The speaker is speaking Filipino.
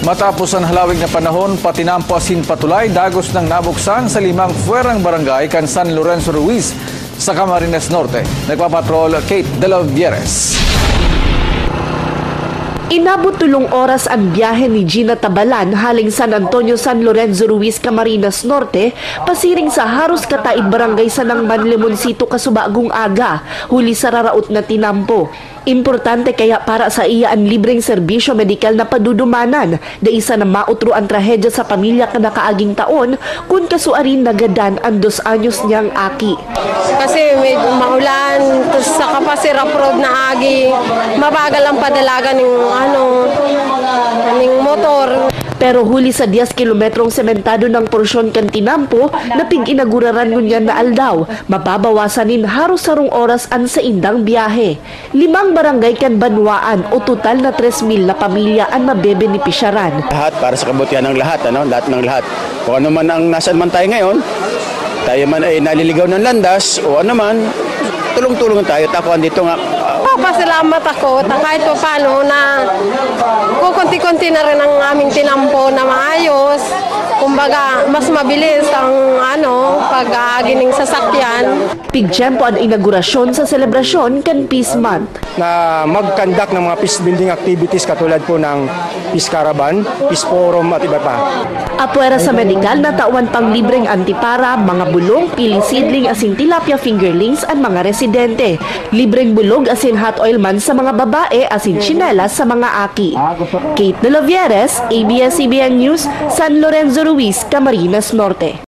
Matapos ang halawig na panahon, patinampo asin patulay, dagos ng nabuksan sa 5 fuerang barangay kan San Lorenzo Ruiz sa Camarines Norte. Nagpapatrol Kate De Los Vieres. Inabot 3 oras ang biyahe ni Gina Tabalan haling San Antonio, San Lorenzo Ruiz, Camarines Norte, pasiring sa Haros Kataib Barangay Sanang Manlemoncito kasubagong aga, huli sa raraot na tinampo. Importante kaya para sa iya ang libreng serbisyo medikal na padudumanan da isa na mautro ang trahedya sa pamilya kada kaaging taon kung kasuarin nagadan ang 2 anyos niyang aki. Kasi medyo maulan, sa kapasira prod na agi, mabagal ang padalaga ng motor. Pero huli sa 10 kilometrong sementado ng porsyon kan tinampo, napig inaguraran ngunyan na aldaw, mababawasanin haros sarong oras ang sa indang biyahe. 5 barangay kan banwaan o total na 3,000 na pamilya ang mabebenepisyaran. Lahat para sa kabutihan ng lahat, lahat ng lahat. Kung ano man ang nasaan man tayo ngayon, tayo man ay naliligaw ng landas o ano man, tulong-tulungan tayo. Ako andito nga. Papasalamat ako kahit pa paano na kukunti-kunti na rin ang aming tinampo na maayos. Kumbaga, mas mabilis ang pag-agining sasakyan. Pigtiyempo ang inaugurasyon sa selebrasyon kan Peace Month. Na mag-conduct ng mga peace building activities katulad po ng Peace Caravan, Peace Forum at iba pa. Apwera sa medikal na tawan pang libreng antipara, mga bulong, pili seedling asin tilapia fingerlings ang mga residente. Libreng bulog asin hot oil man sa mga babae asin tsinelas sa mga aki. Kate De Los Vieres, ABS-CBN News, San Lorenzo Ruiz, Camarines Norte.